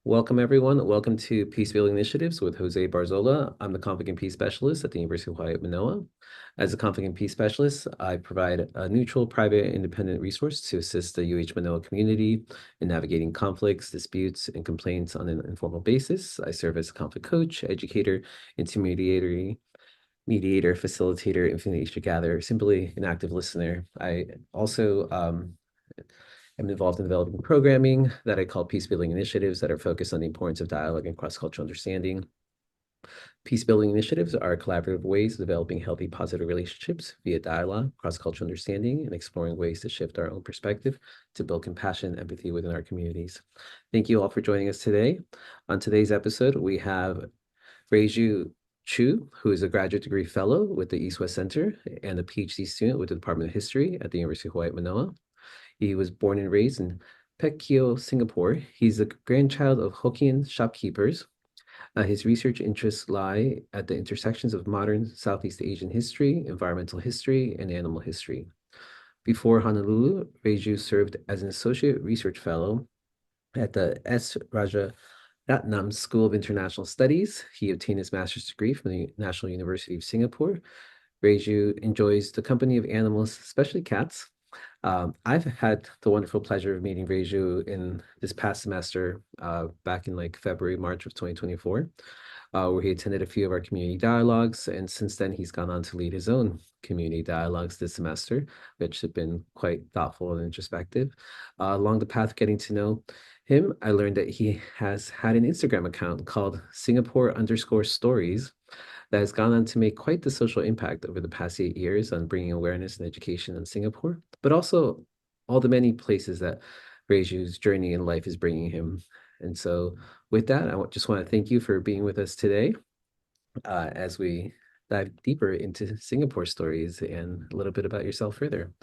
Welcome, everyone. Welcome to Peacebuilding Initiatives with José Barzola. I'm the Conflict and Peace Specialist at the University of Hawaii at Manoa. As a Conflict and Peace Specialist, I provide a neutral, private, and independent resource to assist the UH Manoa community in navigating conflicts, disputes, and complaints on an informal basis. I serve as a conflict coach, educator, intermediary, mediator, facilitator, information gatherer, simply an active listener. I also I'm involved in developing programming that I call Peacebuilding Initiatives that are focused on the importance of dialogue and cross-cultural understanding. Peacebuilding initiatives are collaborative ways of developing healthy, positive relationships via dialogue, cross-cultural understanding, and exploring ways to shift our own perspective to build compassion and empathy within our communities. Thank you all for joining us today. On today's episode, we have Ruizhi Choo, who is a graduate degree fellow with the East West Center and a PhD student with the Department of History at the University of Hawaii at Manoa. He was born and raised in Pekio, Singapore. He's the grandchild of Hokkien shopkeepers. His research interests lie at the intersections of modern Southeast Asian history, environmental history, and animal history. Before Honolulu, Reiju served as an associate research fellow at the S. Rajaratnam School of International Studies. He obtained his master's degree from the National University of Singapore. Reiju enjoys the company of animals, especially cats. I've had the wonderful pleasure of meeting Reiju in this past semester, back in like February, March of 2024, where he attended a few of our community dialogues. And since then, he's gone on to lead his own community dialogues this semester, which have been quite thoughtful and introspective. Along the path of getting to know him, I learned that he has had an Instagram account called Singapore_stories that has gone on to make quite the social impact over the past 8 years on bringing awareness and education in Singapore, but also all the many places that Reiju's journey in life is bringing him. And so, with that, just want to thank you for being with us today as we dive deeper into Singapore stories and a little bit about yourself further.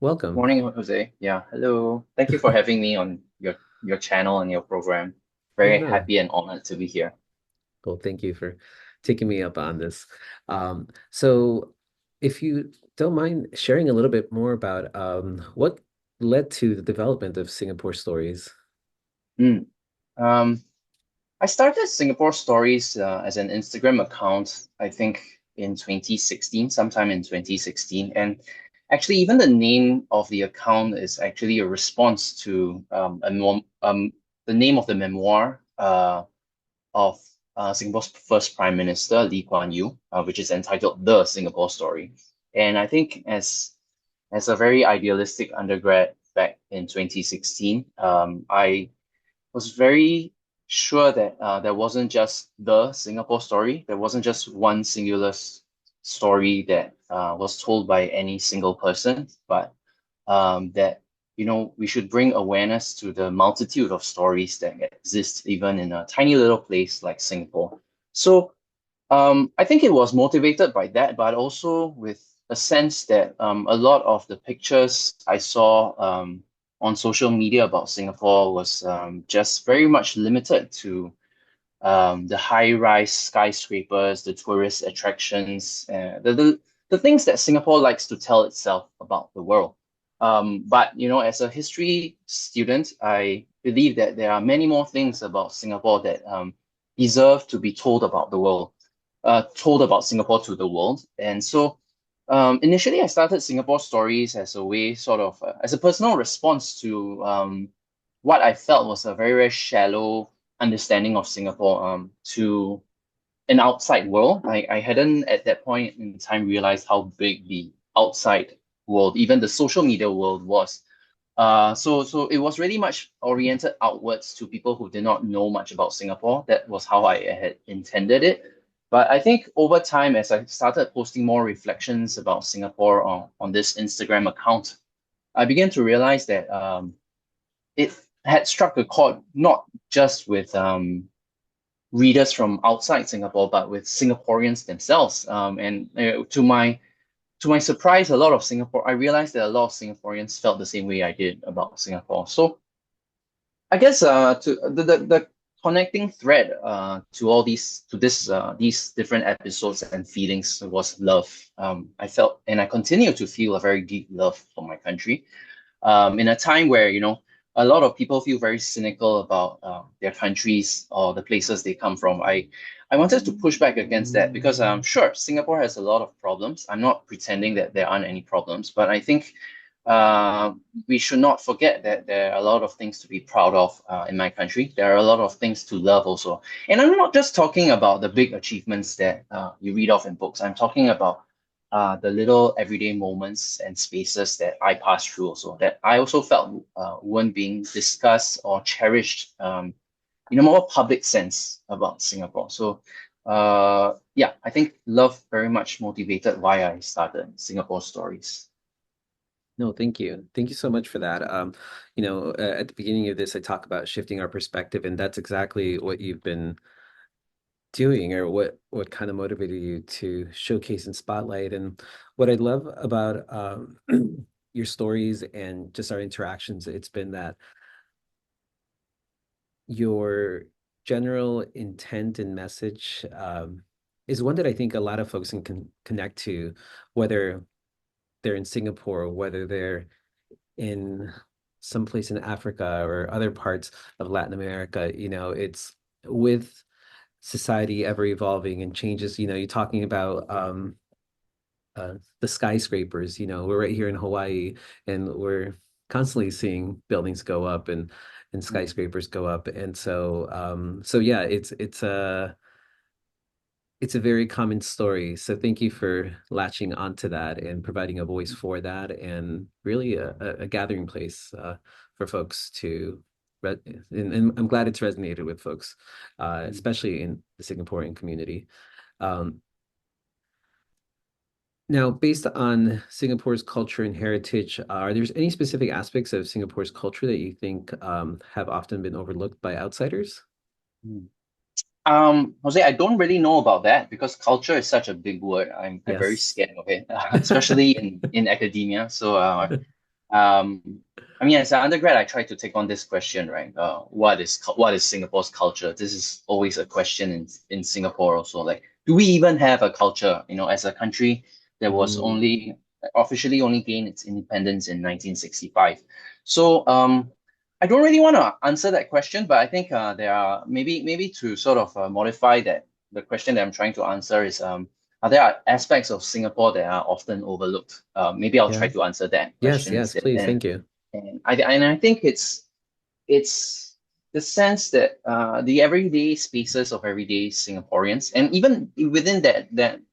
Welcome. Morning, Jose. Yeah, hello. Thank you for having me on your channel and your program. Yeah, Very no. happy and honored to be here. Well, thank you for taking me up on this. So, if you don't mind sharing a little bit more about what led to the development of Singapore Stories. Mm. Um, I started Singapore Stories as an Instagram account, I think in 2016, sometime in 2016. And actually, even the name of the account is actually a response to the name of the memoir of Singapore's first Prime Minister, Lee Kuan Yew, which is entitled The Singapore Story. And I think as a very idealistic undergrad back in 2016, I was very sure that there wasn't just the Singapore story. There wasn't just one singular story that was told by any single person, but that we should bring awareness to the multitude of stories that exist even in a tiny little place like Singapore. So I think it was motivated by that, but also with a sense that a lot of the pictures I saw on social media about Singapore was just very much limited to the high-rise skyscrapers, the tourist attractions, the things that Singapore likes to tell itself about the world. But as a history student, I believe that there are many more things about Singapore that deserve to be told about the world, told about Singapore to the world. And so initially, I started Singapore Stories as a way, sort of, as a personal response to what I felt was a very, very shallow understanding of Singapore to an outside world. I hadn't at that point in time realized how big the outside world, even the social media world was. So it was really much oriented outwards to people who did not know much about Singapore. That was how I had intended it. But I think over time, as I started posting more reflections about Singapore on this Instagram account, I began to realize that it had struck a chord not just with readers from outside Singapore, but with Singaporeans themselves. And to my surprise, a lot of Singapore, I realized that a lot of Singaporeans felt the same way I did about Singapore. So I guess to the connecting thread to all these different episodes and feelings was love. I felt and I continue to feel a very deep love for my country. In a time where a lot of people feel very cynical about their countries or the places they come from. I wanted to push back against that because sure, Singapore has a lot of problems. I'm not pretending that there aren't any problems, but I think uh, we should not forget that there are a lot of things to be proud of in my country. There are a lot of things to love also. And I'm not just talking about the big achievements that you read off in books. I'm talking about the little everyday moments and spaces that I pass through also that I also felt weren't being discussed or cherished in a more public sense about Singapore. So yeah, I think love very much motivated why I started Singapore Stories. No, thank you. Thank you so much for that. At the beginning of this, I talk about shifting our perspective, and that's exactly what you've been doing, or what kind of motivated you to showcase and spotlight. And what I love about your stories and just our interactions, it's been that your general intent and message is one that I think a lot of folks can connect to, whether they're in Singapore, whether they're in someplace in Africa or other parts of Latin America. It's with society ever evolving and changes. You're talking about the skyscrapers. We're right here in Hawaii, and we're constantly seeing buildings go up and Mm, skyscrapers go up. And so yeah, it's a very common story. So thank you for latching onto that and providing a voice for that, and really a gathering place for folks to. And I'm glad it's resonated with folks, mm, especially in the Singaporean community. Um, Now, based on Singapore's culture and heritage, are there any specific aspects of Singapore's culture that you think have often been overlooked by outsiders? mm. Jose, I don't really know about that because culture is such a big word. I'm very Yes. scared of it, especially in academia. So Um, I mean, as an undergrad, I tried to take on this question, right? What is Singapore's culture? This is always a question in Singapore also. Like, do we even have a culture? As a country that was Mm, only officially only gained its independence in 1965. So I don't really want to answer that question, but I think there are maybe to sort of modify that the question that I'm trying to answer is are there aspects of Singapore that are often overlooked? Maybe I'll try yeah. to answer that Yes, question yes, instead. please. And Thank you. I think it's the sense that the everyday spaces of everyday Singaporeans, and even within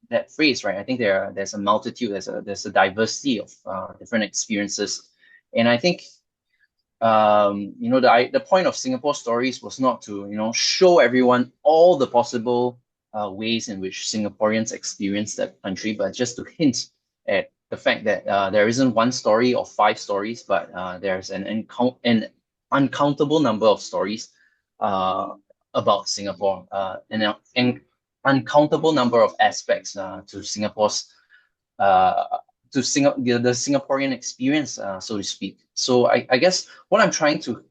that phrase, right? I think there's a multitude, there's a diversity of different experiences, and I think the point of Singapore Stories was not to show everyone all the possible ways in which Singaporeans experience that country, but just to hint at the fact that there isn't one story or five stories, but there's an uncountable number of stories uh, about Singapore, and an uncountable number of aspects to Singapore's uh, the Singaporean experience, so to speak. So I guess what I'm trying to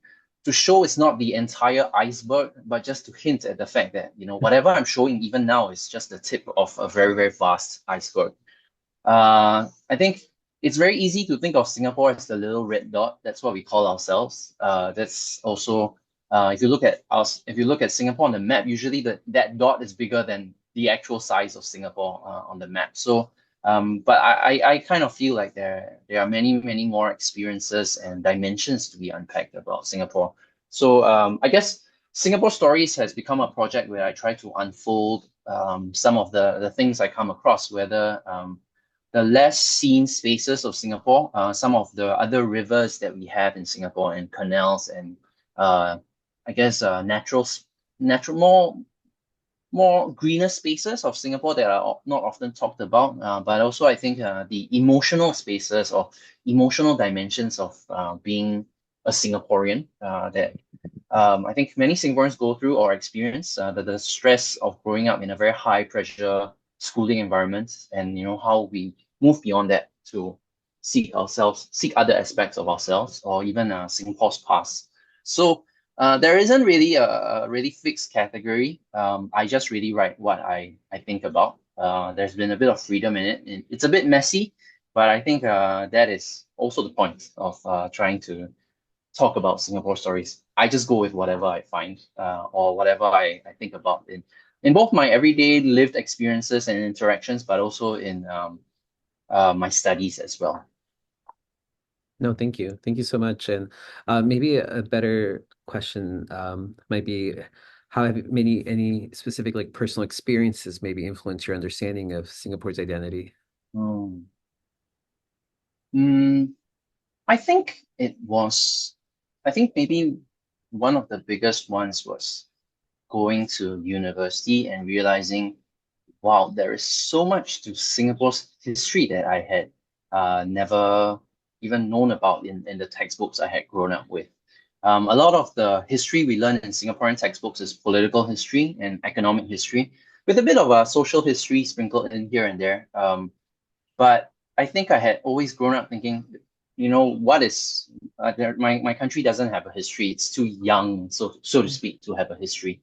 show is not the entire iceberg, but just to hint at the fact that whatever I'm showing even now is just the tip of a very very vast iceberg. I think it's very easy to think of Singapore as the little red dot. That's what we call ourselves. That's also if you look at Singapore on the map, usually that dot is bigger than the actual size of Singapore on the map. So, but I kind of feel like there are many more experiences and dimensions to be unpacked about Singapore. So, I guess Singapore Stories has become a project where I try to unfold some of the things I come across, whether the less seen spaces of Singapore, some of the other rivers that we have in Singapore and canals and uh, I guess natural more greener spaces of Singapore that are not often talked about, but also I think the emotional spaces or emotional dimensions of being a Singaporean that I think many Singaporeans go through or experience the stress of growing up in a very high pressure schooling environment, and how we move beyond that to seek other aspects of ourselves, or even Singapore's past. So there isn't really a really fixed category. I just really write what I think about. There's been a bit of freedom in it. It's a bit messy, but I think that is also the point of trying talk about Singapore stories. I just go with whatever I find, or whatever I think about in both my everyday lived experiences and interactions, but also in my studies as well. No, thank you. Thank you so much. And maybe a better question might be how have any specific like personal experiences maybe influence your understanding of Singapore's identity? Hmm. Mm, I think it was, I think maybe one of the biggest ones was going to university and realizing, wow, there is so much to Singapore's history that I had never even known about in the textbooks I had grown up with. A lot of the history we learn in Singaporean textbooks is political history and economic history, with a bit of a social history sprinkled in here and there. But I think I had always grown up thinking, what is my country doesn't have a history. It's too young, so to speak, to have a history.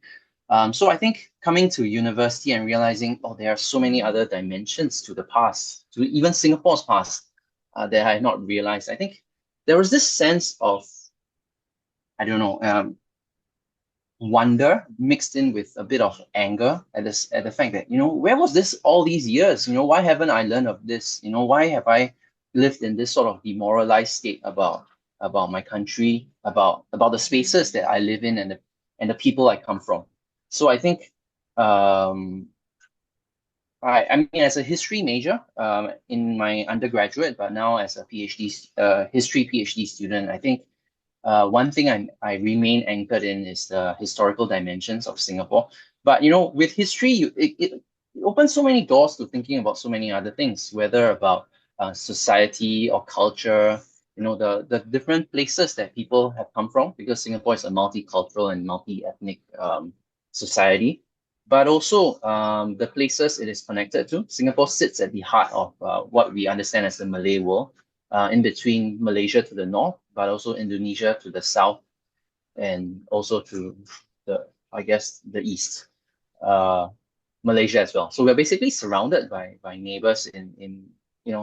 So I think coming to university and realizing, oh, there are so many other dimensions to the past, to even Singapore's past, that I had not realized. I think there was this sense of, I don't know, wonder mixed in with a bit of anger at this at the fact that, where was this all these years? Why haven't I learned of this? Why have I lived in this sort of demoralized state about my country, about the spaces that I live in, and the people I come from. So I think, um I mean, as a history major in my undergraduate, but now as a history PhD student, I think one thing I remain anchored in is the historical dimensions of Singapore. But with history, it opens so many doors to thinking about so many other things, whether about society or culture. The different places that people have come from, because Singapore is a multicultural and multi-ethnic society. But also the places it is connected to. Singapore sits at the heart of what we understand as the Malay world, in between Malaysia to the north, but also Indonesia to the south, and also to I guess, the east, uh, Malaysia as well. So we're basically surrounded by neighbors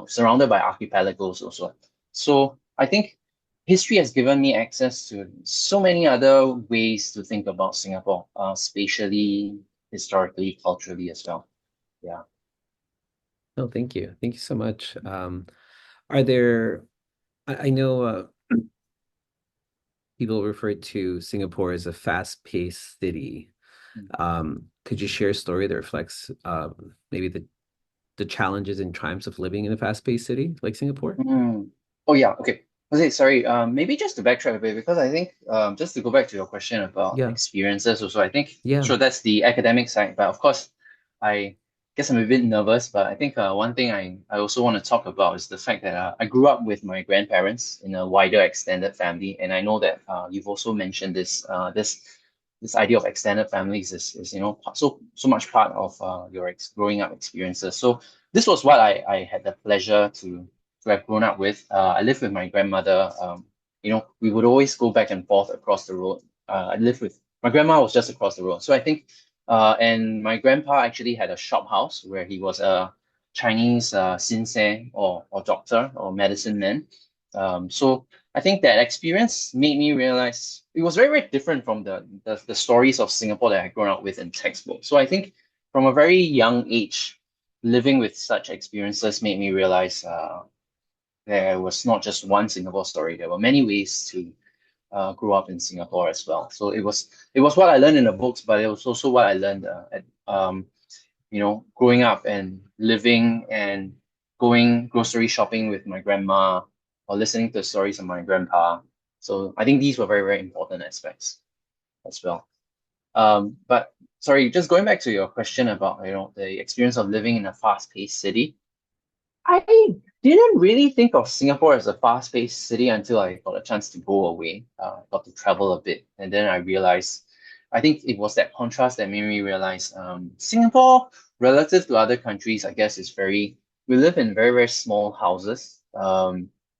surrounded by archipelagos also. So I think history has given me access to so many other ways to think about Singapore, spatially, historically, culturally as well. Yeah. No, thank you. Thank you so much. Are there, I know people refer to Singapore as a fast-paced city. Could you share a story that reflects maybe the challenges and triumphs of living in a fast-paced city like Singapore? Mm. Oh yeah, okay. Okay, sorry. Maybe just to backtrack a bit, because I think just to go back to your question about Yeah, experiences also, I think yeah. sure that's the academic side, but of course, I guess I'm a bit nervous, but I think one thing I also want to talk about is the fact that I grew up with my grandparents in a wider extended family, and I know that you've also mentioned this idea of extended families is so much part of your growing up experiences. So this was what I had the pleasure to have grown up with. I lived with my grandmother. We would always go back and forth across the road. I lived with my grandma was just across the road. So I think, and my grandpa actually had a shop house where he was a Chinese sinsei or doctor or medicine man. So I think that experience made me realize it was very, very different from the stories of Singapore that I had grown up with in textbooks. So I think from a very young age, living with such experiences made me realize there was not just one Singapore story. There were many ways to grow up in Singapore as well. So it was what I learned in the books, but it was also what I learned at growing up and living and going grocery shopping with my grandma, or listening to stories of my grandpa. So I think these were very, very important aspects as well. But sorry, just going back to your question about the experience of living in a fast-paced city. I didn't really think of Singapore as a fast-paced city until I got a chance to go away, got to travel a bit, and then I realized, I think it was that contrast that made me realize, Singapore, relative to other countries, I guess, we live in very, very small houses,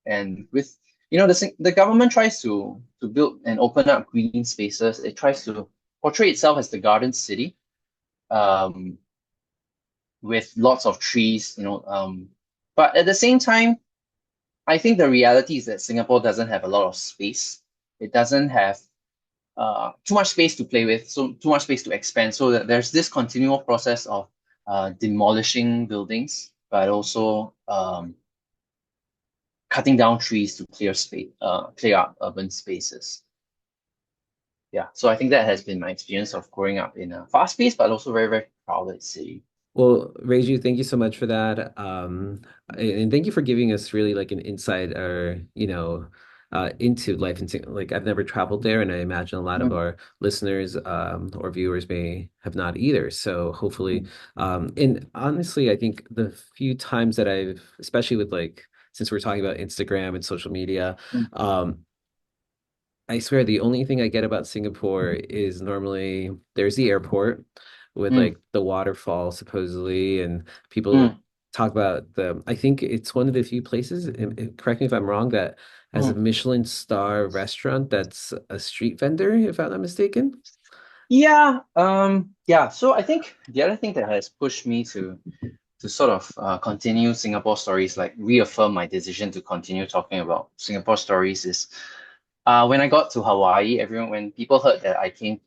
and with, the government tries to build and open up green spaces. It tries to portray itself as the garden city, um, with lots of trees, but at the same time, I think the reality is that Singapore doesn't have a lot of space. It doesn't have too much space to play with, so too much space to expand. So that there's this continual process of demolishing buildings, but also cutting down trees to clear up urban spaces. Yeah, so I think that has been my experience of growing up in a fast-paced but also very, very crowded city. Well, Reiju, thank you so much for that. And thank you for giving us really like an insight or, into life in like I've never traveled there, and I imagine a lot of Mm, our listeners or viewers may have not either. So hopefully, mm, and honestly, I think the few times that I've, especially with like since we're talking about Instagram and social media, mm, um, I swear the only thing I get about Singapore is normally there's the airport with mm, like the waterfall supposedly, and people mm, talk about I think it's one of the few places, and correct me if I'm wrong, that has a mm. Michelin star restaurant that's a street vendor, if I'm not mistaken. Yeah. So I think the other thing that has pushed me to sort of continue Singapore stories, like reaffirm my decision to continue talking about Singapore stories, is when I got to Hawaii, when people heard that I came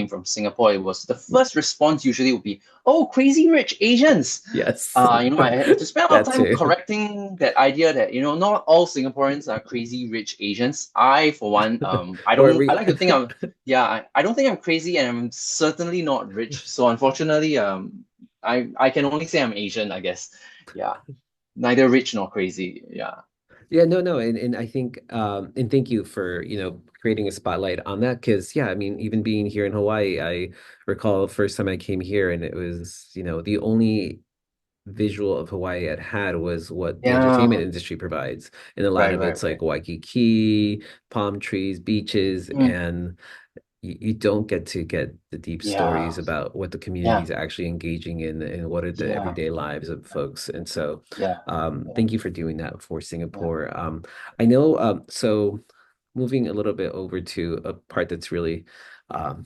from Singapore, it was the first response usually would be, "Oh, crazy rich Asians." Yes, I had to spend a lot that of time too. correcting that idea that, not all Singaporeans are crazy rich Asians. I, for one, Or I we like to think yeah, I don't think I'm crazy, and I'm certainly not rich. So unfortunately, I can only say I'm Asian, I guess. Yeah, neither rich nor crazy. Yeah. Yeah, no, and I think and thank you for, creating a spotlight on that because yeah, I mean, even being here in Hawaii, I recall the first time I came here and it was, the only visual of Hawaii I'd had was what the entertainment Yeah. industry provides. And a lot Right, of right, it's like right. Waikiki, palm trees, beaches, Mm, and you don't get the deep yeah. stories about what the community Yeah. is actually engaging in and what are the Yeah. everyday lives of folks. And so, Yeah. Yeah. thank you for doing that for Yeah. Singapore. I know, so moving a little bit over to a part that's really, um,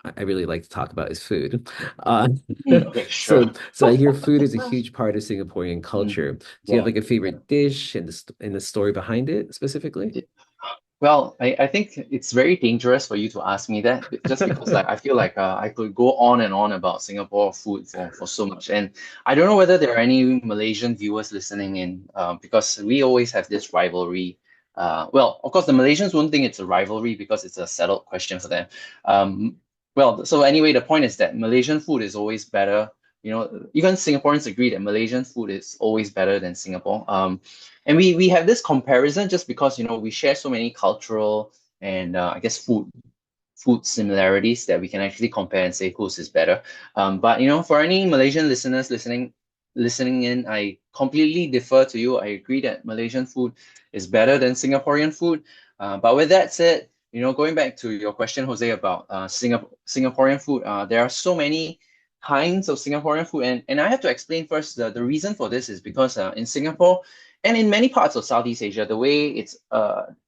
I really like to talk about is food. Uh, Okay, sure. so I hear food is a huge part of Singaporean Mm, culture. Do you have yeah. like a Yeah. favorite dish and and the story behind it specifically? Well, I think it's very dangerous for you to ask me that just because like I feel like I could go on and on about Singapore food for so much. And I don't know whether there are any Malaysian viewers listening in because we always have this rivalry. Well, of course, the Malaysians won't think it's a rivalry because it's a settled question for them. Um, well, so anyway, the point is that Malaysian food is always better. Even Singaporeans agree that Malaysian food is always better than Singapore. And we have this comparison just because we share so many cultural and I guess food similarities that we can actually compare and say whose is better. But for any Malaysian listeners listening in, I completely defer to you. I agree that Malaysian food is better than Singaporean food. But with that said, going back to your question, Jose, about Singaporean food, there are so many kinds of Singaporean food, and I have to explain first the reason for this is because in Singapore and in many parts of Southeast Asia, the way it's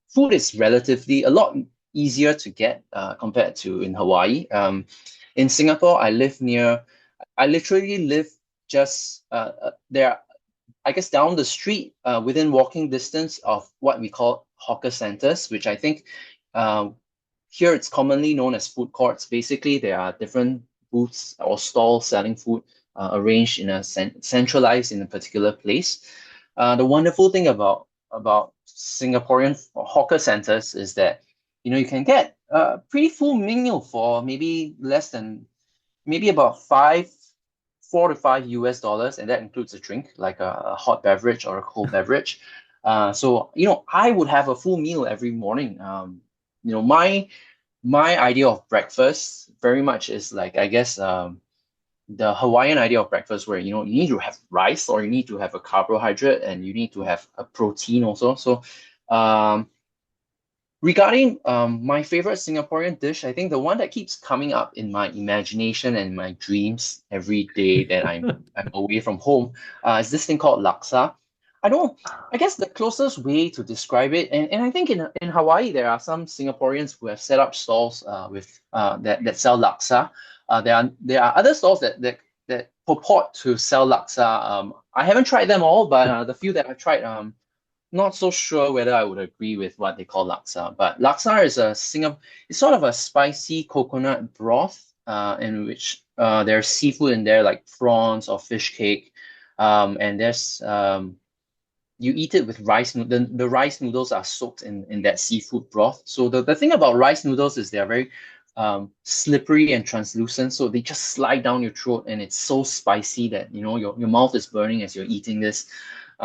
food is relatively a lot easier to get compared to in Hawaii. In Singapore, I literally live just there. I guess down the street, within walking distance of what we call hawker centers, which I think uh, here it's commonly known as food courts. Basically, there are different booths or stalls selling food arranged in a centralized in a particular place. The wonderful thing about Singaporean hawker centers is that you can get a pretty full meal for maybe less than maybe about 4 to 5 US dollars, and that includes a drink like a hot beverage or a cold beverage. So I would have a full meal every morning. My idea of breakfast very much is like I guess the Hawaiian idea of breakfast where you need to have rice or you need to have a carbohydrate and you need to have a protein also. So um, regarding my favorite Singaporean dish, I think the one that keeps coming up in my imagination and my dreams every day that I'm away from home is this thing called laksa. I don't. I guess the closest way to describe it, and I think in Hawaii there are some Singaporeans who have set up stalls with that sell laksa. There are other stalls that purport to sell laksa. I haven't tried them all, but the few that I've tried, not so sure whether I would agree with what they call laksa, but laksa is a Singapore. It's sort of a spicy coconut broth, in which there's seafood in there like prawns or fish cake, and there's you eat it with rice noodle. The rice noodles are soaked in that seafood broth. So the thing about rice noodles is they're very slippery and translucent. So they just slide down your throat and it's so spicy that your mouth is burning as you're eating this.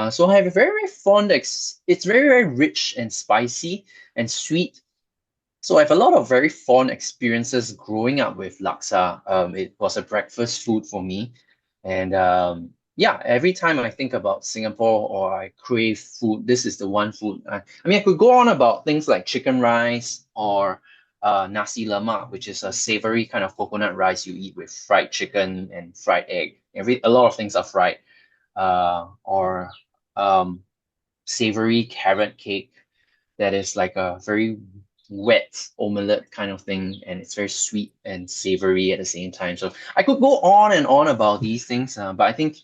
So I have a very, very it's very, very rich and spicy and sweet. So I have a lot of very fond experiences growing up with laksa. It was a breakfast food for me. And yeah, every time I think about Singapore or I crave food, this is the one food. I mean, I could go on about things like chicken rice or nasi lemak, which is a savory kind of coconut rice you eat with fried chicken and fried egg. A lot of things are fried. Or um, savory carrot cake that is like a very wet omelette kind of thing, and it's very sweet and savory at the same time. So I could go on and on about these things, but I think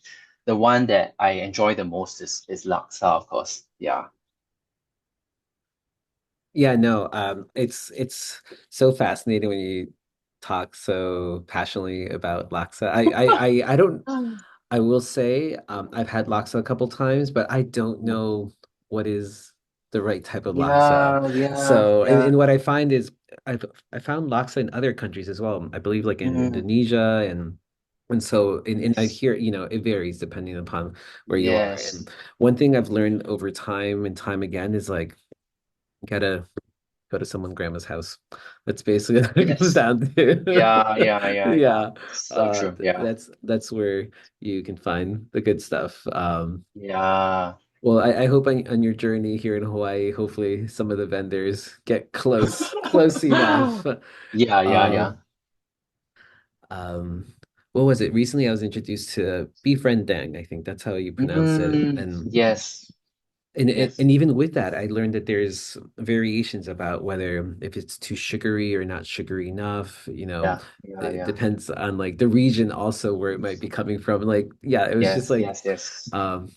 the one that I enjoy the most is laksa, of course. Yeah. Yeah, no, it's so fascinating when you talk so passionately about laksa. I don't Mm. I will say I've had laksa a couple times, but I don't know what is the right type of laksa. Yeah, yeah, So, yeah. and what I find is I found laksa in other countries as well. I believe like in Mm, Indonesia and so and I yes, hear, it varies depending upon where you are. yes, And one thing I've learned over time and time again is like gotta go to someone grandma's house. That's basically what it comes yes. down to. Yeah, yeah, yeah, yeah. Yeah. So true. Yeah, That's where you can find the good stuff. yeah. Well, I hope on your journey here in Hawaii, hopefully some of the vendors get close enough. Yeah, yeah, Uh, yeah. um, what was it? Recently, I was introduced to beef rendang. I think that's how you pronounce it. Yes, yes. And even with that, I learned that there's variations about whether if it's too sugary or not sugary enough. Yeah, yeah, It yeah. depends on like the region also where it might be coming from. Like, yeah, it was just Yes, like, yes, yes.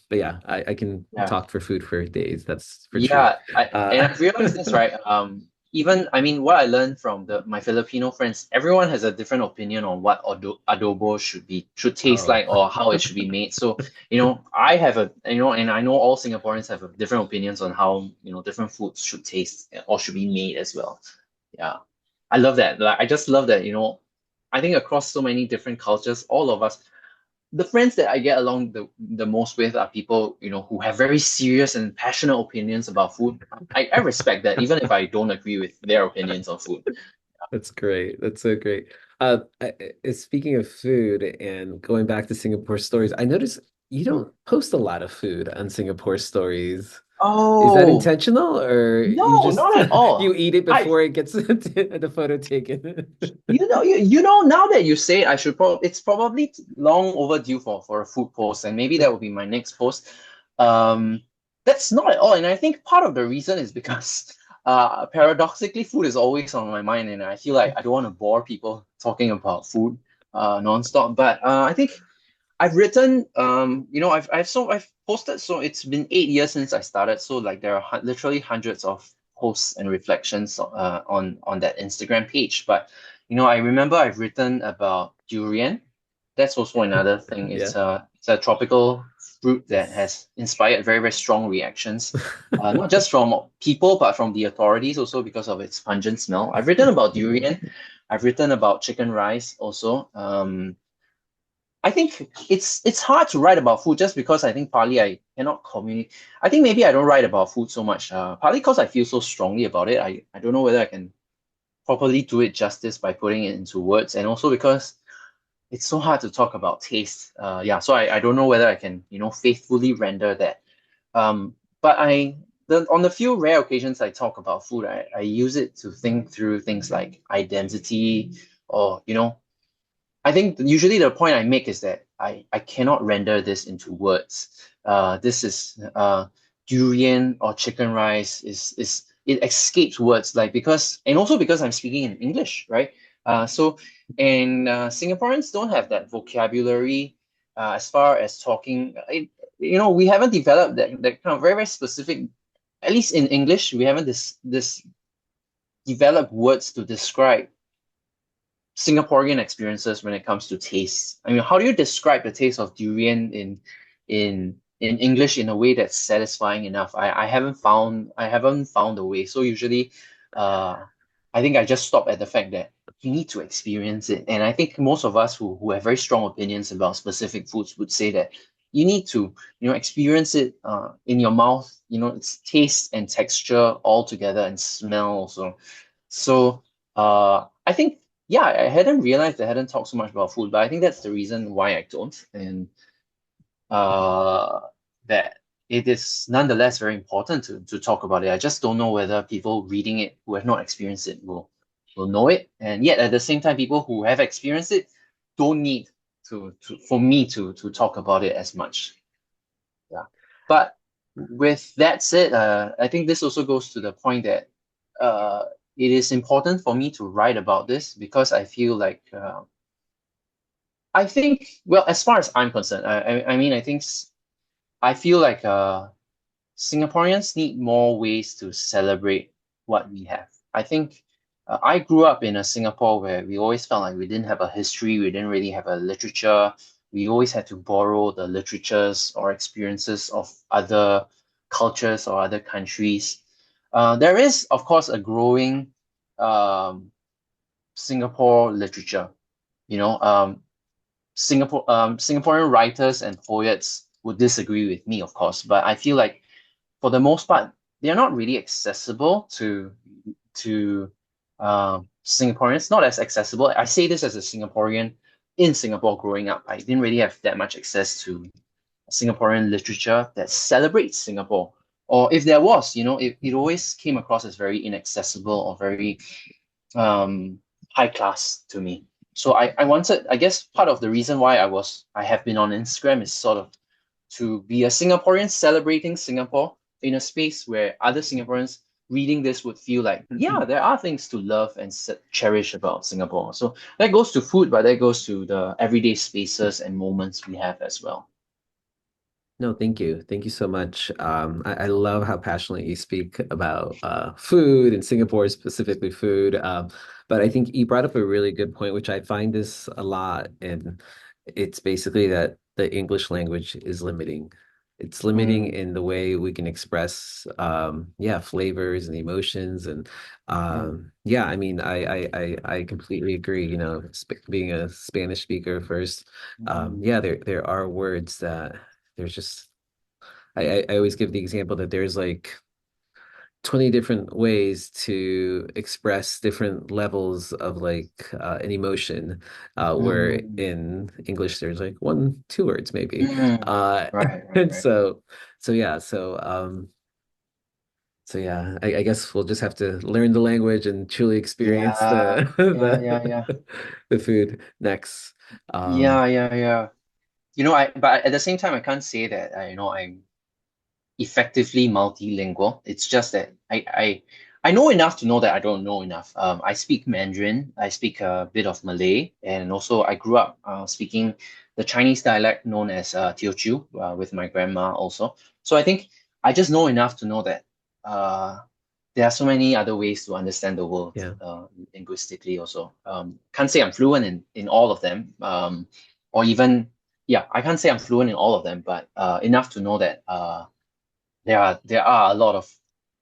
but yeah, I can Yeah. talk for food for days. That's for true. Yeah, and Uh, I've realized this, right? Even I mean, what I learned from my Filipino friends, everyone has a different opinion on what adobo should taste oh, like or how it should be made. So, I have and I know all Singaporeans have different opinions on how, different foods should taste or should be made as well. Yeah. I love that. Like, I just love that, I think across so many different cultures, all of us the friends that I get along the most with are people, who have very serious and passionate opinions about food. I respect that, even if I don't agree with their opinions on food. that's great. That's so great. Speaking of food and going back to Singapore stories, I noticed you don't post a lot of food on Singapore stories. Is that Oh, intentional or you no, just not at you all. eat it I, before it gets the photo taken? now that you say it, it's probably long overdue for a food post, and maybe that will be my next post. Um, that's not at all, and I think part of the reason is because paradoxically, food is always on my mind, and I feel like I don't want to bore people talking about food nonstop. But I think I've written, I've posted, so it's been 8 years since I started. So like there are literally hundreds of posts and reflections on that Instagram page. But I remember I've written about durian. That's also another thing. Yeah. It's a tropical fruit that Yes. has inspired very, very strong reactions, not just from people but from the authorities also because of its pungent smell. I've written about durian. I've written about chicken rice also. I think it's hard to write about food just because I think partly I cannot communicate. I think maybe I don't write about food so much, partly because I feel so strongly about it. I don't know whether I can properly do it justice by putting it into words, and also because it's so hard to talk about taste. Yeah, so I don't know whether I can, faithfully render that. But on the few rare occasions I talk about food, I use it to think through things like identity or, I think usually the point I make is that I cannot render this into words. This is durian or chicken rice is it escapes words like because and also because I'm speaking in English, right? So and Singaporeans don't have that vocabulary as far as talking. We haven't developed that kind of very very specific at least in English, we haven't this developed words to describe Singaporean experiences when it comes to taste. I mean, how do you describe the taste of durian in English in a way that's satisfying enough? I haven't found a way. So usually, uh, I think I just stop at the fact that you need to experience it. And I think most of us who have very strong opinions about specific foods would say that you need to, experience it in your mouth. It's taste and texture all together and smell also. So I think, yeah, I hadn't realized I hadn't talked so much about food, but I think that's the reason why I don't, and uh, that it is nonetheless very important to talk about it. I just don't know whether people reading it who have not experienced it will know it, and yet at the same time, people who have experienced it don't need to for me to talk about it as much. Yeah. But with that said, I think this also goes to the point that uh, it is important for me to write about this because I feel like I think, well, as far as I'm concerned, I mean, I feel like Singaporeans need more ways to celebrate what we have. I think I grew up in a Singapore where we always felt like we didn't have a history, we didn't really have a literature. We always had to borrow the literatures or experiences of other cultures or other countries. There is, of course, a growing um, Singapore literature. You know, Singaporean writers and poets would disagree with me, of course, but I feel like for the most part, they are not really accessible to Singaporeans. Not as accessible. I say this as a Singaporean in Singapore growing up. I didn't really have that much access to Singaporean literature that celebrates Singapore. Or if there was, it always came across as very inaccessible or very um, high class to me. So I wanted, I guess part of the reason why I have been on Instagram is sort of to be a Singaporean celebrating Singapore in a space where other Singaporeans reading this would feel like, yeah, there are things to love and cherish about Singapore. So that goes to food, but that goes to the everyday spaces and moments we have as well. No, thank you. Thank you so much. I love how passionately you speak about food and Singapore, specifically food. But I think you brought up a really good point, which I find this a lot. And it's basically that the English language is limiting. It's limiting Mm, in the way we can express, yeah, flavors and emotions. And mm, yeah, I mean, I completely agree. Sp being a Spanish speaker first, mm, yeah, there are words that there's just I always give the example that there's like 20 different ways to express different levels of like an emotion, where mm, in English there's like one, two words maybe. mm. Uh, Right, right, and right. so yeah, so yeah, I guess we'll just have to learn the language and truly experience Yeah, yeah, the yeah. the food next. Um, Yeah, yeah, yeah. But at the same time, I can't say that I'm effectively multilingual. It's just that I know enough to know that I don't know enough. I speak Mandarin, I speak a bit of Malay, and also I grew up speaking the Chinese dialect known as Teochew with my grandma also. So I think I just know enough to know that uh, there are so many other ways to understand the world yeah. linguistically also. Can't say I'm fluent in all of them, or even yeah, I can't say I'm fluent in all of them, but enough to know that there are a lot of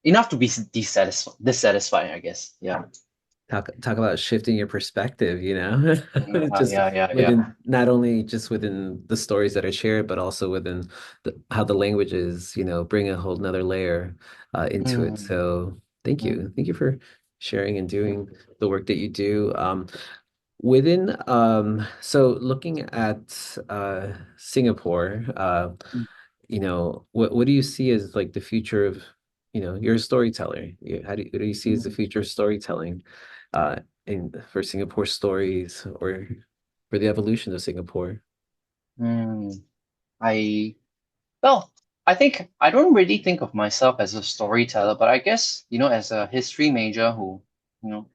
enough to be dissatisfied, I guess. Yeah. Talk about shifting your perspective, Yeah, just yeah, yeah, yeah. within not only just within the stories that are shared, but also within how the languages, bring a whole nother layer into it. Mm, So thank mm, you. Thank you for sharing and mm, doing the work that you do. So looking at Singapore, mm, what do you see as like the future of, you're a storyteller. What do you see as the mm, future of storytelling uh in for Singapore stories or for the evolution of Singapore? mm. I Well, I think I don't really think of myself as a storyteller, but I guess, as a history major who,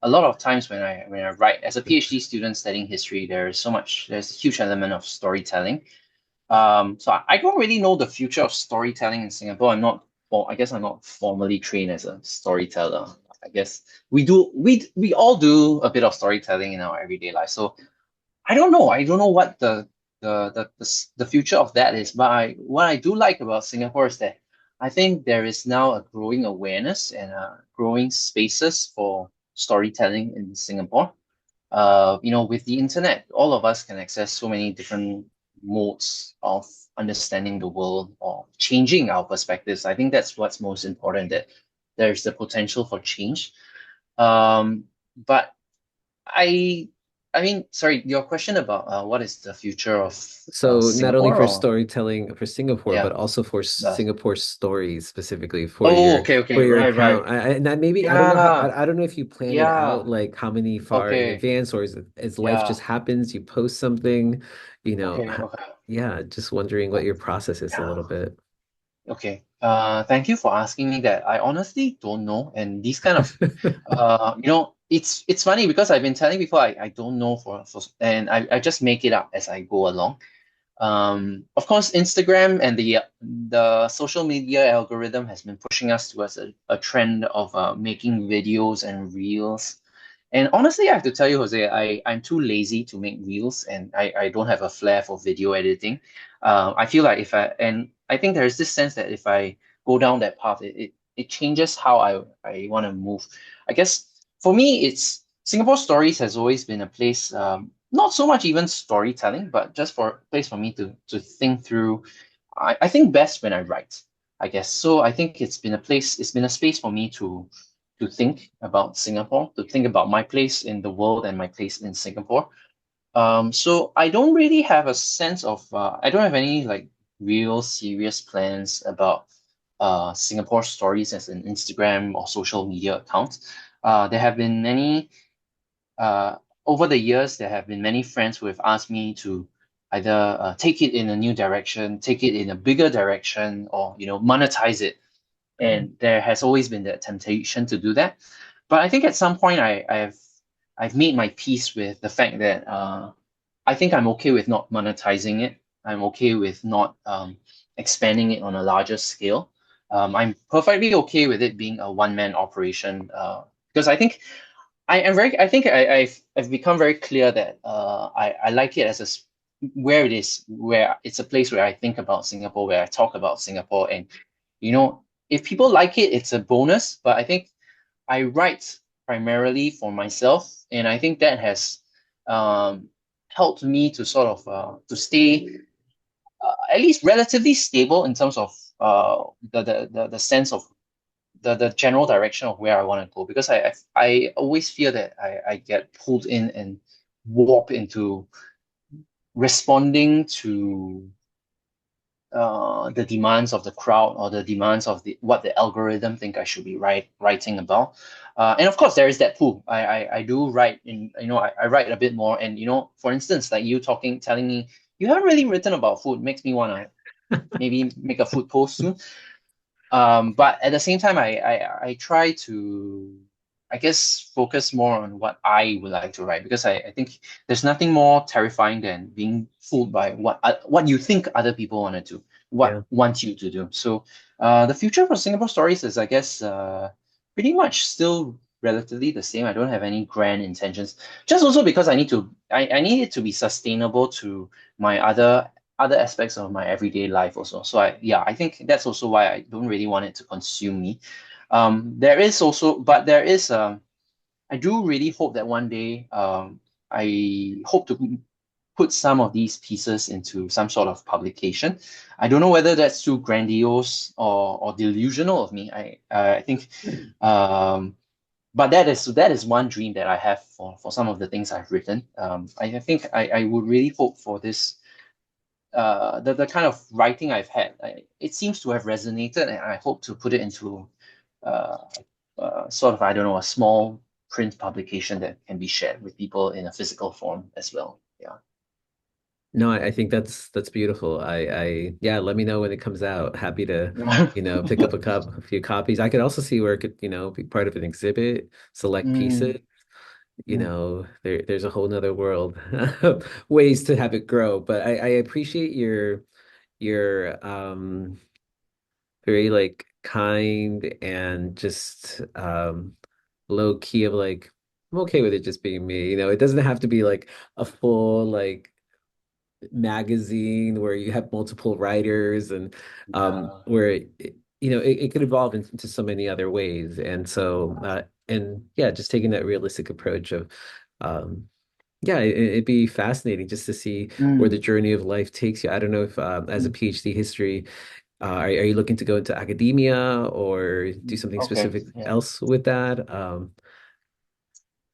a lot of times when I write as a PhD student studying history, there's a huge element of storytelling. So I don't really know the future of storytelling in Singapore. I'm not well, I guess I'm not formally trained as a storyteller. I guess we all do a bit of storytelling in our everyday life. So I don't know. I don't know what the future of that is. But what I do like about Singapore is that I think there is now a growing awareness and growing spaces for storytelling in Singapore. With the internet, all of us can access so many different modes of understanding the world or changing our perspectives. I think that's what's most important, that there's the potential for change. But I I mean, sorry, your question about what is the future of So not only Singapore for or storytelling for Singapore, yeah. but also for The, Singapore stories specifically oh, okay, for okay, your right, account. right. And that maybe I don't know how Yeah, I don't know if you plan it out yeah. like how many far in Okay, advance, or is life just yeah. happens, you post something, Okay, okay. yeah, just wondering what your process is a Yeah. little bit. Okay. Thank you for asking me that. I honestly don't know. And these kind of it's funny because I've been telling people I don't know for and I just make it up as I go along. Of course, Instagram and the social media algorithm has been pushing us towards a trend of making videos and reels. And honestly, I have to tell you, Jose, I'm too lazy to make reels, and I don't have a flair for video editing. I feel like I think there's this sense that if I go down that path, it changes how I want to move. I guess for me, it's Singapore Stories has always been a place, not so much even storytelling, but just for a place for me to think through. I think best when I write, I guess. So I think it's been a space for me to think about Singapore, to think about my place in the world and my place in Singapore. So I don't really have a sense of I don't have any like real serious plans about Singapore Stories as an Instagram or social media account. There have been many uh, over the years, there have been many friends who have asked me to either take it in a new direction, take it in a bigger direction, or monetize it. And there has always been that temptation to do that. But I think at some point I've made my peace with the fact that I think I'm okay with not monetizing it. I'm okay with not expanding it on a larger scale. I'm perfectly okay with it being a one-man operation because I think I think I've become very clear that I like it as where it is, where it's a place where I think about Singapore, where I talk about Singapore. And if people like it, it's a bonus. But I think I write primarily for myself, and I think that has um, helped me to sort of to stay at least relatively stable in terms of the sense of the general direction of where I want to go, because I always fear that I get pulled in and warp into responding to the demands of the crowd or the demands of what the algorithm think I should be writing about. And of course, there is that pool. I do write I write a bit more. And for instance, like you telling me you haven't really written about food makes me want to maybe make a food post soon. But at the same time, I try to, I guess, focus more on what I would like to write, because I think there's nothing more terrifying than being fooled by what you think other people want to do, what Yeah. want you to do. So the future for Singapore Stories is, I guess, pretty much still relatively the same. I don't have any grand intentions. Just also because I need it to be sustainable to my other aspects of my everyday life also. So I think that's also why I don't really want it to consume me. There is also, but there is I do really hope that one day I hope to put some of these pieces into some sort of publication. I don't know whether that's too grandiose or delusional of me. I think but that is one dream that I have for some of the things I've written. I think I would really hope for this the kind of writing I've had, it seems to have resonated, and I hope to put it into uh, sort of, I don't know, a small print publication that can be shared with people in a physical form as well. Yeah. No, I think that's beautiful. Yeah, let me know when it comes out. Happy to, pick up a few copies. I could also see where it could, be part of an exhibit, select pieces. Mm, mm. There's a whole nother world ways to have it grow. But I appreciate your very like kind and just low key of like I'm okay with it just being me. It doesn't have to be like a full like magazine where you have multiple writers and Yeah. where it could evolve into so many other ways. And so and yeah, just taking that realistic approach of um yeah, it'd be fascinating just to see where the Mm, journey of life takes you. I don't know if as a mm, PhD history, are you looking to go into academia or do something okay. specific Yeah. else with that?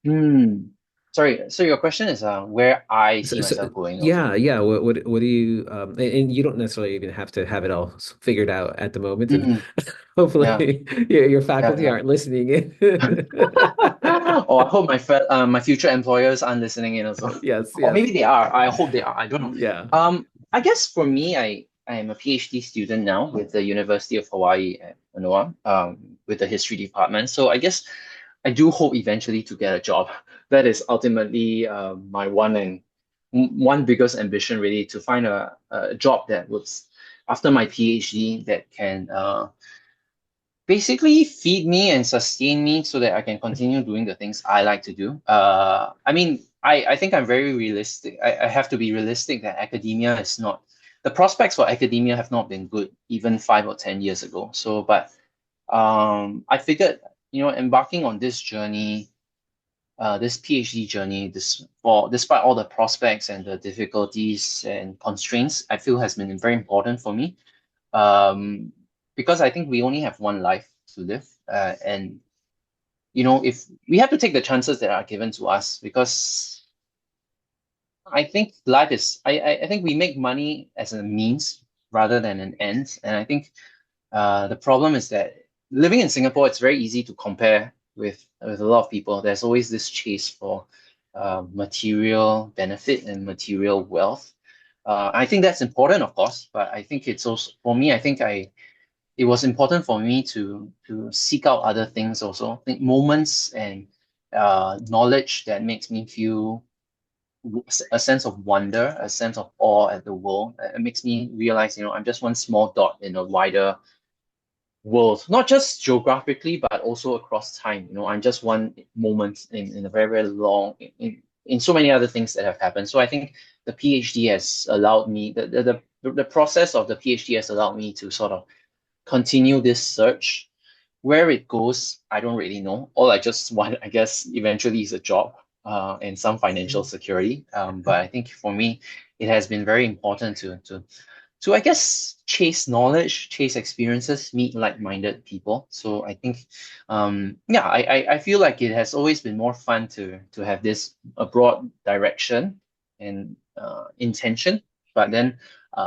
Hmm. Sorry. So your question is where I see So myself going also. yeah, yeah. What do you and you don't necessarily even have to have it all figured out at the moment, and Mm, yeah. hopefully your Yeah. faculty Yeah. aren't listening in. Oh, I hope my future employers aren't listening in also. Yes, Or yes. maybe they are. I hope they are. I don't know. Yeah. I guess for me, I am a PhD student now with the University of Hawaii at Manoa, with the history department. So I guess I do hope eventually to get a job. That is ultimately my one biggest ambition, really, to find a job that would, after my PhD, that can basically feed me and sustain me so that I can continue doing the things I like to do. I mean, I think I'm very realistic. I have to be realistic that academia is not, the prospects for academia have not been good even 5 or 10 years ago. So, but I figured, embarking on this journey, this PhD journey, despite all the prospects and the difficulties and constraints, I feel has been very important for me, um, because I think we only have one life to live, and if we have to take the chances that are given to us, because I think life is, I think we make money as a means rather than an end, and I think the problem is that living in Singapore, it's very easy to compare with a lot of people. There's always this chase for material benefit and material wealth. I think that's important, of course, but I think it's also for me. I think it was important for me to seek out other things also. I think moments and knowledge that makes me feel a sense of wonder, a sense of awe at the world. It makes me realize, I'm just one small dot in a wider world, not just geographically, but also across time. I'm just one moment in a very, very long, in so many other things that have happened. So I think the PhD has allowed me, the process of the PhD has allowed me to sort of continue this search. Where it goes, I don't really know. All I just want, I guess, eventually is a job and some financial security. But I think for me, it has been very important to I guess chase knowledge, chase experiences, meet like-minded people. So I think, yeah, I feel like it has always been more fun to have this a broad direction and intention, but then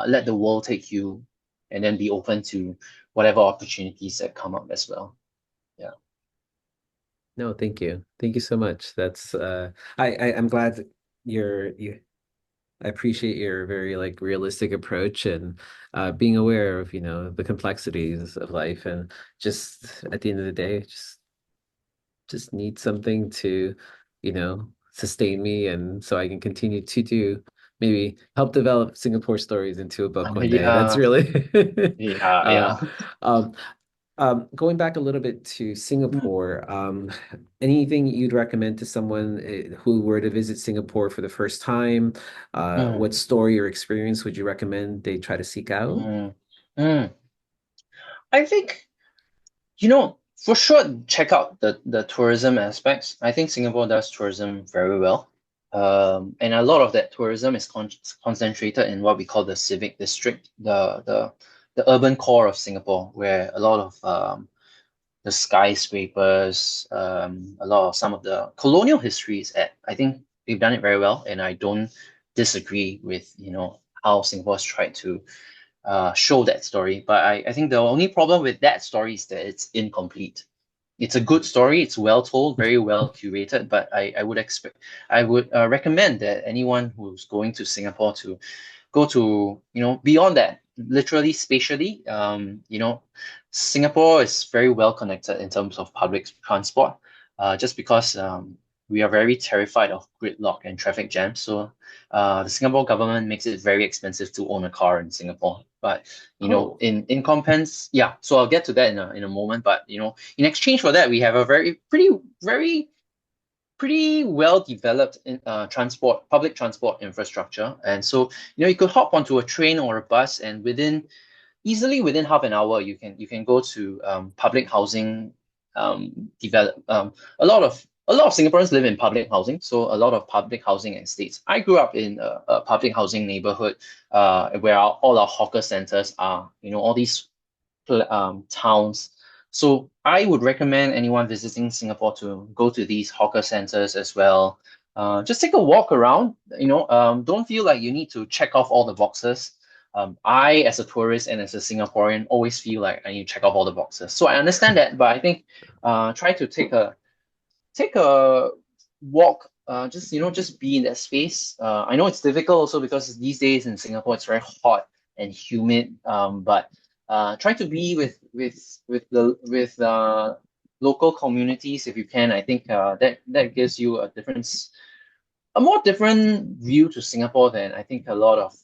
let the world take you, and then be open to whatever opportunities that come up as well. Yeah. No, thank you. Thank you so much. That's I'm glad you I appreciate your very like realistic approach and being aware of, the complexities of life and just at the end of the day, just need something to, sustain me and so I can continue to do maybe help develop Singapore stories into a book one day. That's Yeah, really yeah, uh yeah. um going back a little bit to Mm, Singapore, anything you'd recommend to someone who were to visit Singapore for the first time? mm, What story or experience would you recommend they try to seek out? mm, mm. I think, for sure, check out the tourism aspects. I think Singapore does tourism very well. And a lot of that tourism is concentrated in what we call the civic district, the urban core of Singapore, where a lot of the skyscrapers, a lot of some of the colonial history is at. I think they've done it very well, and I don't disagree with, how Singapore's tried to show that story. But I think the only problem with that story is that it's incomplete. It's a good story, it's well told, very well curated, but I would recommend that anyone who's going to Singapore to go to, beyond that, literally spatially, Singapore is very well connected in terms of public transport, just because we are very terrified of gridlock and traffic jams. So the Singapore government makes it very expensive to own a car in Singapore. But Oh, in compense, yeah. So I'll get to that in a moment. But in exchange for that, we have a pretty well developed public transport infrastructure. And so you could hop onto a train or a bus, and easily within half an hour you can go to public housing. Develop A lot of Singaporeans live in public housing, so a lot of public housing estates. I grew up in a public housing neighborhood, where all our hawker centers are, all these towns. So I would recommend anyone visiting Singapore to go to these hawker centers as well. Just take a walk around. Don't feel like you need to check off all the boxes. I, as a tourist and as a Singaporean, always feel like I need to check off all the boxes. So I understand that, but I think try to take a walk. Just be in that space. I know it's difficult also because these days in Singapore it's very hot and humid. But try to be with local communities if you can. I think that gives you a more different view to Singapore than I think a lot of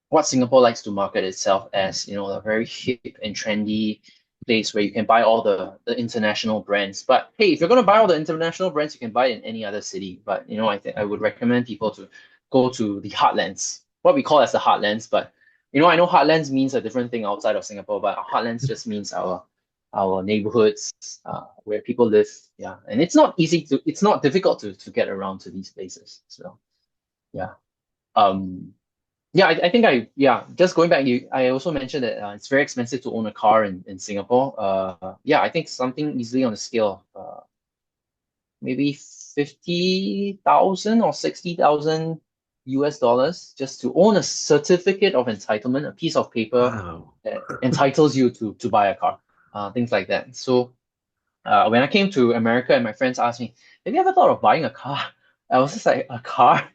what Singapore likes to market itself as, a very hip and trendy place where you can buy all the international brands. But hey, if you're gonna buy all the international brands, you can buy it in any other city. But I think I would recommend people to go to the heartlands, what we call as the heartlands. But I know heartlands means a different thing outside of Singapore, but heartlands just means our neighborhoods, where people live. Yeah, and it's not difficult to get around to these places. So yeah. Um, yeah, I think just going back, I also mentioned that it's very expensive to own a car in Singapore. Yeah, I think something easily on the scale of maybe 50,000 or 60,000 US dollars just to own a certificate of entitlement, a piece of paper wow. that entitles you to buy a car, things like that. So when I came to America and my friends asked me, have you ever thought of buying a car? I was just like, a car?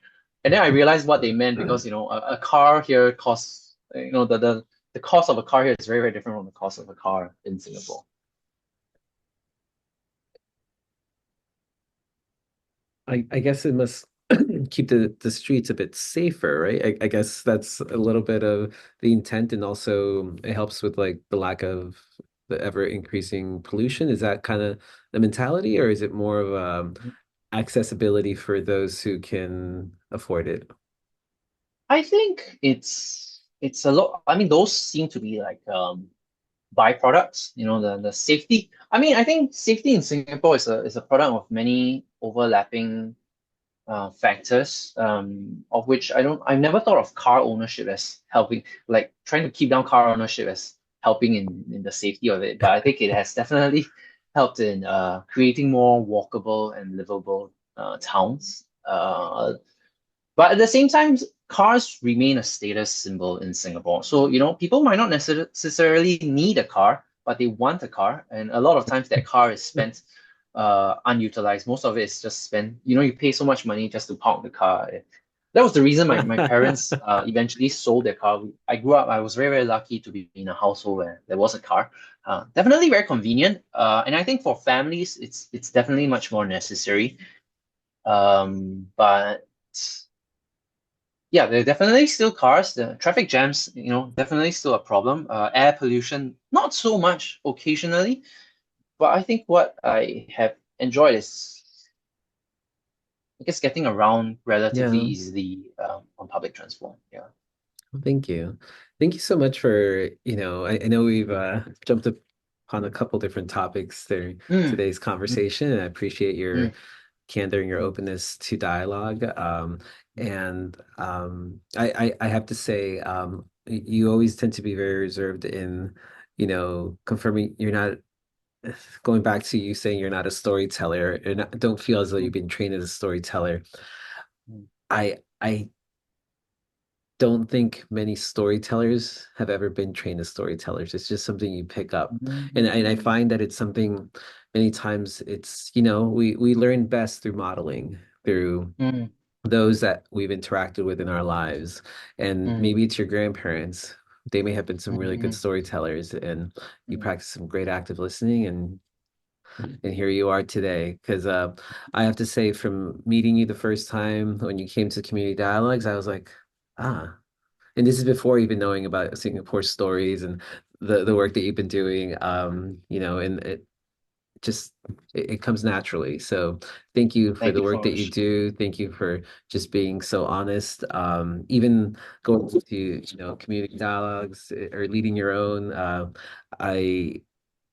And then I realized what they meant because, a car here costs, the cost of a car here is very, very different from the cost of a car in Singapore. I guess it must keep the streets a bit safer, right? I guess that's a little bit of the intent, and also it helps with like the lack of the ever increasing pollution. Is that kind of the mentality, or is it more of accessibility for those who can afford it? I think it's a lot. I mean, those seem to be like byproducts, the safety. I mean, I think safety in Singapore is a product of many overlapping factors, of which I've never thought of car ownership as helping, like trying to keep down car ownership as helping in the safety of it. But I think it has definitely helped in creating more walkable and livable towns. But at the same time, cars remain a status symbol in Singapore. So, people might not necessarily need a car, but they want a car. And a lot of times that car is spent unutilized. Most of it is just spent, you pay so much money just to park the car. That was the reason my parents eventually sold their car. I grew up, I was very, very lucky to be in a household where there was a car. Definitely very convenient. And I think for families, it's definitely much more necessary. But yeah, there are definitely still cars. The traffic jams, definitely still a problem. Air pollution, not so much occasionally, but I think what I have enjoyed is, I guess, getting around relatively Yeah. easily on public transport. Yeah. Well, thank you. Thank you so much for, I know we've jumped upon a couple different topics during Mm, today's mm, conversation, and I appreciate your mm, candor and your mm, openness to dialogue. mm, And I have to say, you always tend to be very reserved in, confirming you're not going back to you saying you're not a storyteller, and don't feel as though you've mm, been trained as a storyteller. mm, I don't think many storytellers have ever been trained as storytellers. It's just something you pick up. And I mm, find that it's something many times it's, we learn best through modeling, through mm, those that we've interacted with in our lives. And mm, maybe it's your grandparents. They may have been some really good mm, storytellers, and you mm, practice some great active listening, and here you are today. Because I have to say, from meeting you the first time when you came to community dialogues, I was like, ah. And this is before even knowing about Singapore stories and the work that you've been doing. And it just it comes naturally. So thank you for Thank the you so work that you much. do. Thank you for just being so honest. Even going to, community dialogues or leading your own. I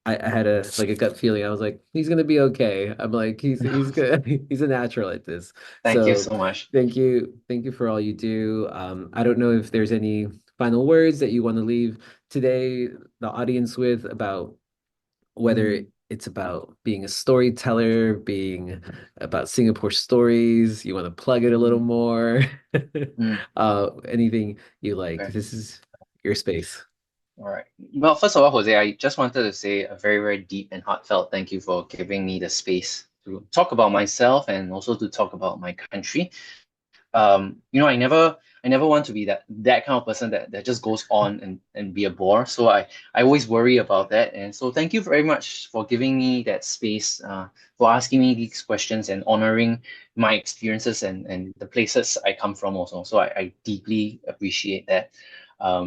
I had a gut feeling. I was like, he's gonna be okay. I'm like, he's good. He's a natural at this. Thank you So so much. thank you for all you do. I don't know if there's any final words that you want to leave today, the audience with about whether it's about being a storyteller, being about Singapore stories, you want to plug it a little Mm, more. mm, Anything you like. okay. This is your space. All right. Well, first of all, Jose, I just wanted to say a very, very deep and heartfelt thank you for giving me the space to talk about myself and also to talk about my country. I never want to be that kind of person that just goes on and be a bore. So I always worry about that. And so thank you very much for giving me that space, for asking me these questions and honoring my experiences and the places I come from also. So I deeply appreciate that.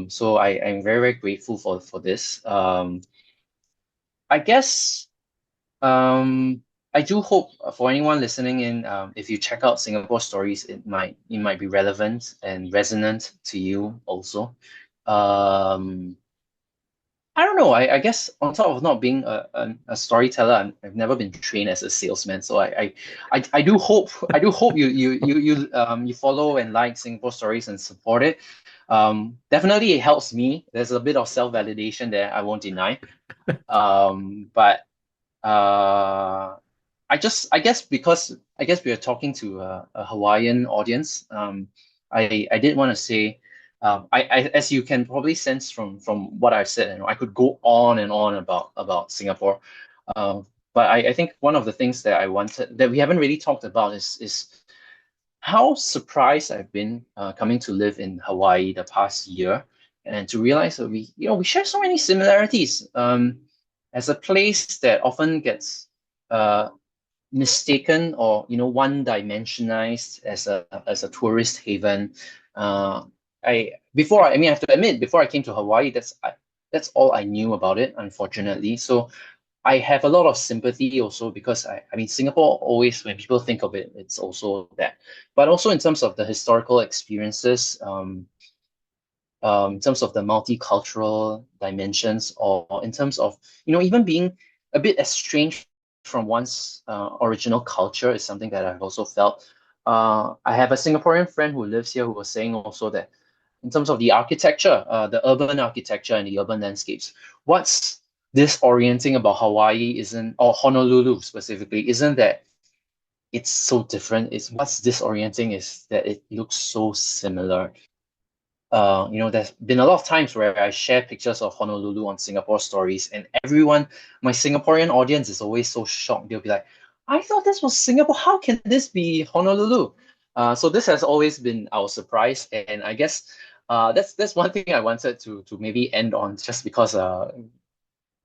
So I'm very, very grateful for this. I guess um, I do hope for anyone listening in, if you check out Singapore stories, it might be relevant and resonant to you also. Um, I don't know. I guess on top of not being a storyteller, I've never been trained as a salesman. So I do hope you follow and like Singapore stories and support it. Definitely it helps me. There's a bit of self-validation there, I won't deny. But uh, I guess we are talking to a Hawaiian audience. I did want to say, as you can probably sense from what I've said, I could go on and on about Singapore. But I think one of the things that I wanted that we haven't really talked about is how surprised I've been coming to live in Hawaii the past year and to realize that we share so many similarities. As a place that often gets uh, mistaken or one-dimensionized as a tourist haven. I have to admit, before I came to Hawaii, that's all I knew about it, unfortunately. So I have a lot of sympathy also because I mean Singapore always when people think of it, it's also that. But also in terms of the historical experiences, in terms of the multicultural dimensions, or in terms of even being a bit estranged from one's original culture is something that I've also felt. I have a Singaporean friend who lives here who was saying also that in terms of the architecture, the urban architecture and the urban landscapes, what's disorienting about Hawaii isn't, or Honolulu specifically, isn't that it's so different. It's what's disorienting is that it looks so similar. There's been a lot of times where I share pictures of Honolulu on Singapore stories, and everyone, my Singaporean audience is always so shocked. They'll be like, I thought this was Singapore. How can this be Honolulu? So this has always been our surprise, and I guess that's one thing I wanted to maybe end on, just because uh,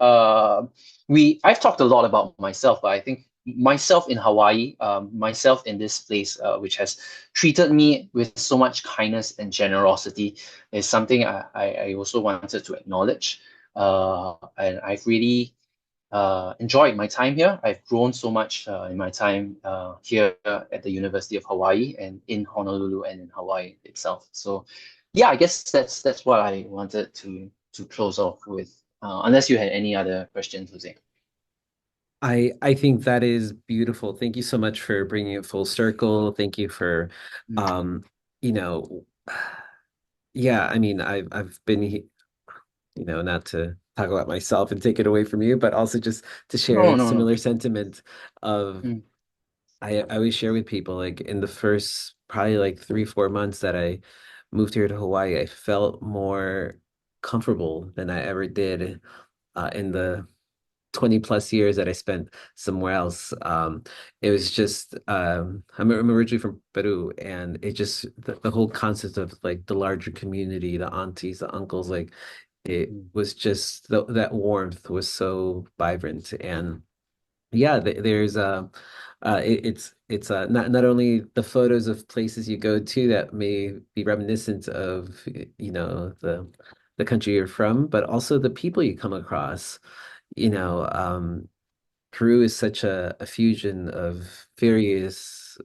I've talked a lot about myself, but I think myself in Hawaii, myself in this place, which has treated me with so much kindness and generosity, is something I also wanted to acknowledge. And I've really enjoyed my time here. I've grown so much in my time here at the University of Hawaii and in Honolulu and in Hawaii itself. So, yeah, I guess that's what I wanted to close off with. Unless you had any other questions, Jose. I think that is beautiful. Thank you so much for bringing it full circle. Thank you for, Mm. um, you know, yeah. I mean, I've been, not to talk about myself and take it away from you, but also just to share No, a no, no. similar sentiment of Mm, I always share with people like in the first probably like 3, 4 months that I moved here to Hawaii, I felt more comfortable than I ever did in the 20 plus years that I spent somewhere else. It was just I'm originally from Peru, and it just the whole concept of like the larger community, the aunties, the uncles, like it mm, was just that warmth was so vibrant. And yeah, there's It's not only the photos of places you go to that may be reminiscent of, the country you're from, but also the people you come across. You know, Peru is such a fusion of various,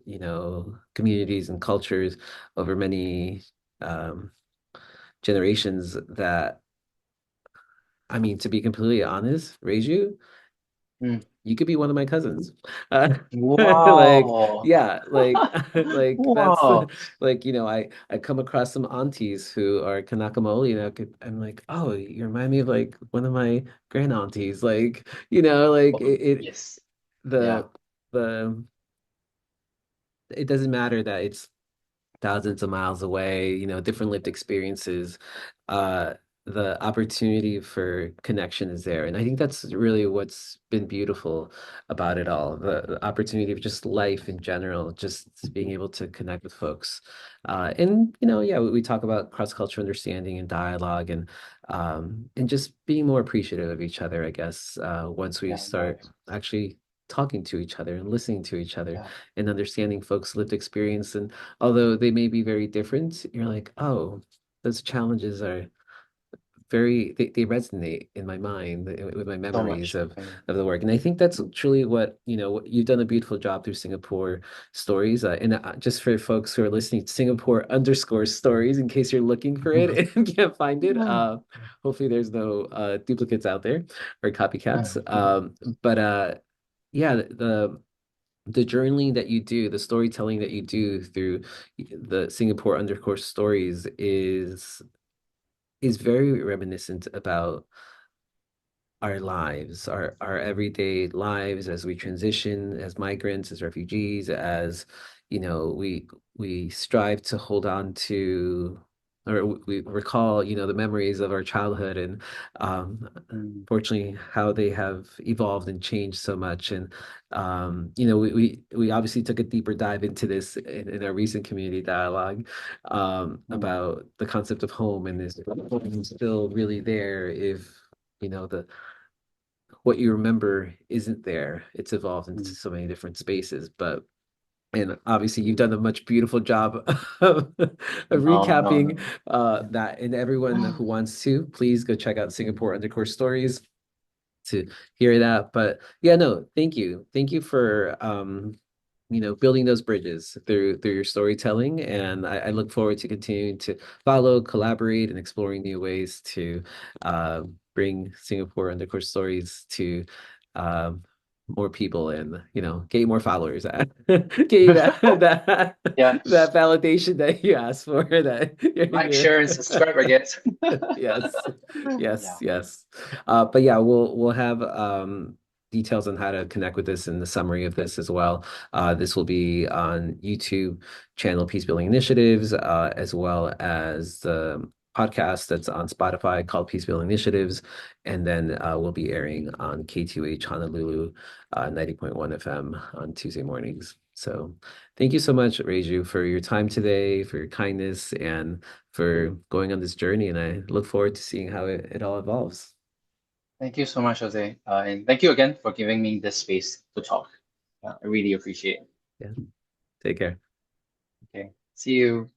communities and cultures over many um, generations that, I mean, to be completely honest, Reiju, Mm. you could be one of my cousins. Uh, like, Wow. yeah, like, like that's Wow. like, I come across some aunties who are Kanakamoli, I'm like, oh, you remind me of like one of my grand aunties, like, like Oh, it yes. Yeah. the the it doesn't matter that it's thousands of miles away, different lived experiences. Uh, the opportunity for connection is there. And I think that's really what's been beautiful about it all. The opportunity of just life in general, just being able to connect with folks. And, yeah, we talk about cross-cultural understanding and dialogue and just being more appreciative of each other, I guess, once we Yeah. Right. start actually talking to each other and listening to each other Yeah. and understanding folks' lived experience. And although they may be very different, you're like, oh, those challenges are they resonate in my mind with my So memories much. of the work. And I think that's truly what, what you've done a beautiful job through Singapore stories. And just for folks who are listening, Singapore underscore stories, in case you're looking for it and can't find it. Hopefully there's no duplicates out there or copycats. But yeah, the journaling that you do, the storytelling that you do through the Singapore underscore stories is very reminiscent about our lives, our everyday lives as we transition, as migrants, as refugees, as we strive to hold on to or we recall, the memories of our childhood and um Mm. fortunately how they have evolved and changed so much. And we obviously took a deeper dive into this in our recent community dialogue Mm. about the concept of home and is home still really there if the what you remember isn't there. It's evolved into Mm. so many different spaces, but and obviously you've done a much beautiful job of No, no, recapping no. that. And everyone who wants to, please go check out Singapore underscore stories to hear that. But yeah, no, thank you. Thank you for building those bridges through your storytelling. And I look forward to continuing to follow, collaborate, and exploring new ways to bring Singapore underscore stories to um, more people and get you more followers. Get you that Yeah. that validation that you asked for. That Like, you're, share, and subscribe, I guess. yes, yes, Yeah. yes. But yeah, we'll have details on how to connect with this and the summary of this as well. This will be on YouTube channel Peacebuilding Initiatives, as well as the podcast that's on Spotify called Peacebuilding Initiatives, and then we'll be airing on K2H Honolulu 90.1 FM on Tuesday mornings. So thank you so much, Reiju, for your time today, for your kindness, and for going on this journey. And I look forward to seeing how it all evolves. Thank you so much, Jose. And thank you again for giving me this space to talk. I really appreciate it. Yeah. Take care. Okay. See you.